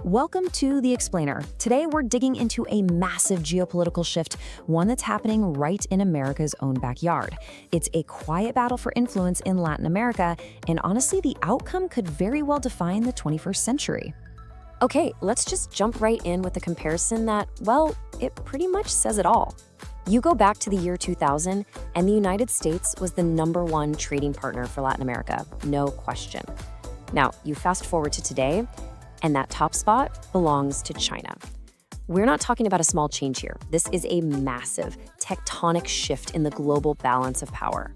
Welcome to The Explainer. Today we're digging into a massive geopolitical shift, one that's happening right in America's own backyard. It's a quiet battle for influence in Latin America, and honestly, the outcome could very well define the 21st century. Okay, let's just jump right in with a comparison that, well, it pretty much says it all. You go back to the year 2000, and the United States was the #1 trading partner for Latin America, no question. Now, you fast forward to today, and that top spot belongs to China. We're not talking about a small change here. This is a massive, tectonic shift in the global balance of power.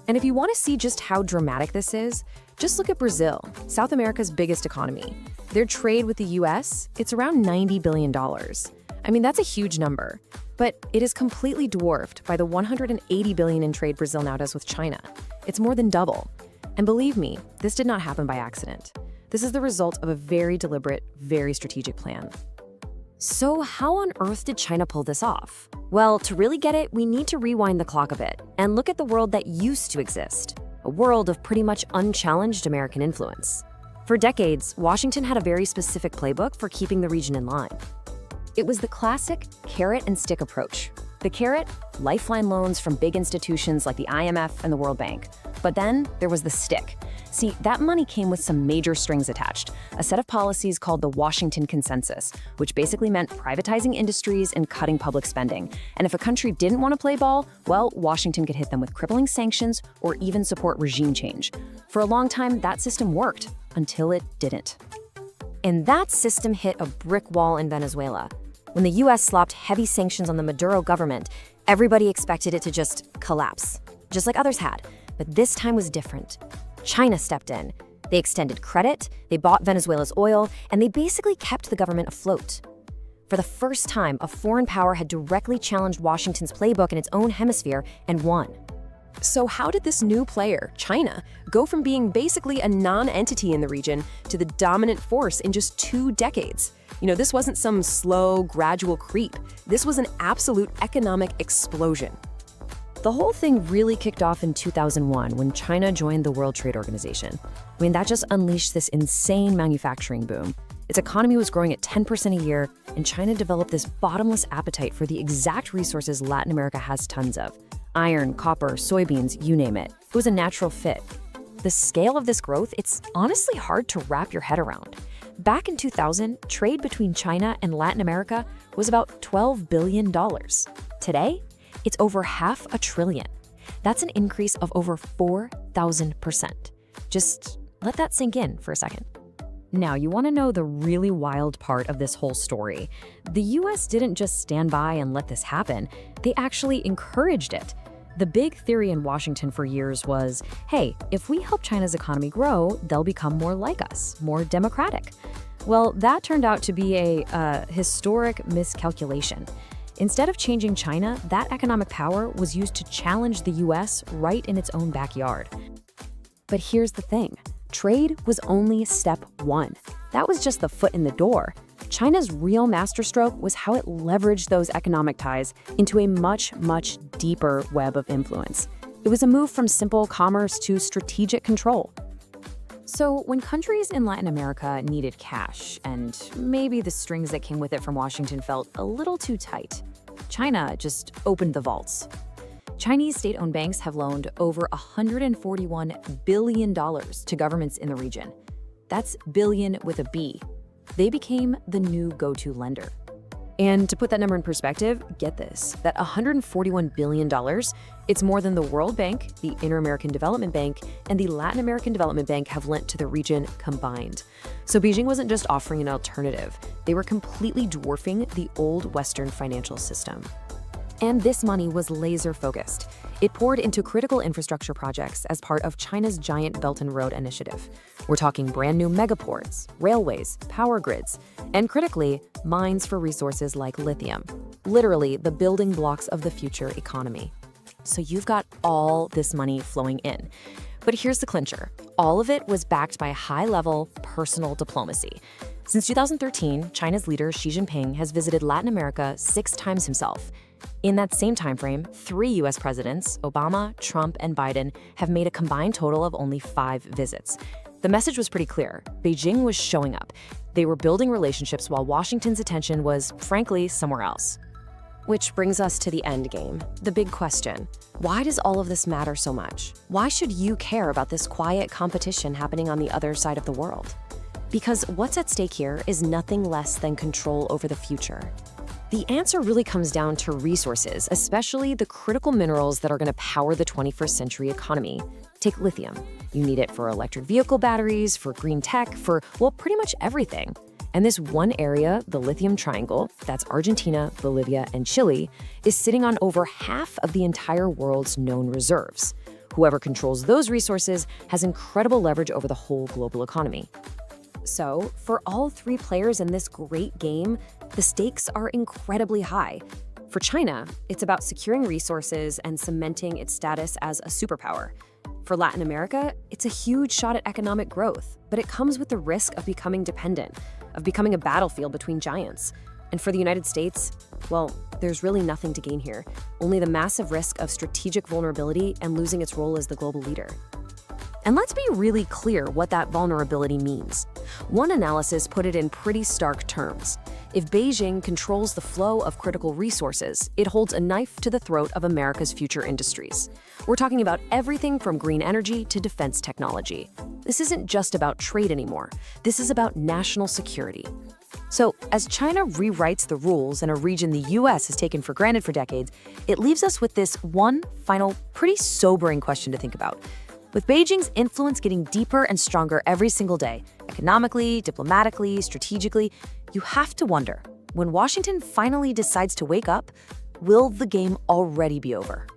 And if you want to see just how dramatic this is, just look at Brazil, South America's biggest economy. Their trade with the US, it's around $90 billion. I mean, that's a huge number, but it is completely dwarfed by the $180 billion in trade Brazil now does with China. It's more than double. And believe me, this did not happen by accident. This is the result of a very deliberate, very strategic plan. So how on earth did China pull this off? Well, to really get it, we need to rewind the clock a bit and look at the world that used to exist, a world of pretty much unchallenged American influence. For decades, Washington had a very specific playbook for keeping the region in line. It was the classic carrot and stick approach. The carrot, lifeline loans from big institutions like the IMF and the World Bank. But then there was the stick. See, that money came with some major strings attached, a set of policies called the Washington Consensus, which basically meant privatizing industries and cutting public spending. And if a country didn't want to play ball, well, Washington could hit them with crippling sanctions or even support regime change. For a long time, that system worked, until it didn't. And that system hit a brick wall in Venezuela. When the US slapped heavy sanctions on the Maduro government, everybody expected it to just collapse, just like others had. But this time was different. China stepped in. They extended credit, they bought Venezuela's oil, and they basically kept the government afloat. For the first time, a foreign power had directly challenged Washington's playbook in its own hemisphere and won. So how did this new player, China, go from being basically a non-entity in the region to the dominant force in just 2 decades? This wasn't some slow, gradual creep. This was an absolute economic explosion. The whole thing really kicked off in 2001 when China joined the World Trade Organization. I mean, that just unleashed this insane manufacturing boom. Its economy was growing at 10% a year, and China developed this bottomless appetite for the exact resources Latin America has tons of. Iron, copper, soybeans, you name it. It was a natural fit. The scale of this growth, it's honestly hard to wrap your head around. Back in 2000, trade between China and Latin America was about $12 billion. Today, it's over $500 billion. That's an increase of over 4,000%. Just let that sink in for a second. Now, you want to know the really wild part of this whole story. The US didn't just stand by and let this happen. They actually encouraged it. The big theory in Washington for years was, hey, if we help China's economy grow, they'll become more like us, more democratic. Well, that turned out to be a historic miscalculation. Instead of changing China, that economic power was used to challenge the US right in its own backyard. But here's the thing. Trade was only step one. That was just the foot in the door. China's real masterstroke was how it leveraged those economic ties into a much, much deeper web of influence. It was a move from simple commerce to strategic control. So when countries in Latin America needed cash, and maybe the strings that came with it from Washington felt a little too tight, China just opened the vaults. Chinese state-owned banks have loaned over $141 billion to governments in the region. That's billion with a B. They became the new go-to lender. And to put that number in perspective, get this, that $141 billion, it's more than the World Bank, the Inter-American Development Bank, and the Latin American Development Bank have lent to the region combined. So Beijing wasn't just offering an alternative, they were completely dwarfing the old Western financial system. And this money was laser-focused. It poured into critical infrastructure projects as part of China's giant Belt and Road Initiative. We're talking brand new megaports, railways, power grids, and critically, mines for resources like lithium. Literally, the building blocks of the future economy. So you've got all this money flowing in. But here's the clincher. All of it was backed by high-level personal diplomacy. Since 2013, China's leader Xi Jinping has visited Latin America 6 times himself. In that same timeframe, 3 US presidents, Obama, Trump, and Biden, have made a combined total of only 5 visits. The message was pretty clear. Beijing was showing up. They were building relationships while Washington's attention was, frankly, somewhere else. Which brings us to the end game, the big question. Why does all of this matter so much? Why should you care about this quiet competition happening on the other side of the world? Because what's at stake here is nothing less than control over the future. The answer really comes down to resources, especially the critical minerals that are going to power the 21st century economy. Take lithium. You need it for electric vehicle batteries, for green tech, for, well, pretty much everything. And this one area, the Lithium Triangle, that's Argentina, Bolivia, and Chile, is sitting on over half of the entire world's known reserves. Whoever controls those resources has incredible leverage over the whole global economy. So, for all three players in this great game, the stakes are incredibly high. For China, it's about securing resources and cementing its status as a superpower. For Latin America, it's a huge shot at economic growth, but it comes with the risk of becoming dependent, of becoming a battlefield between giants. And for the United States, well, there's really nothing to gain here, only the massive risk of strategic vulnerability and losing its role as the global leader. And let's be really clear what that vulnerability means. One analysis put it in pretty stark terms. If Beijing controls the flow of critical resources, it holds a knife to the throat of America's future industries. We're talking about everything from green energy to defense technology. This isn't just about trade anymore. This is about national security. So, as China rewrites the rules in a region the US has taken for granted for decades, it leaves us with this one final, pretty sobering question to think about. With Beijing's influence getting deeper and stronger every single day, economically, diplomatically, strategically, you have to wonder, when Washington finally decides to wake up, will the game already be over?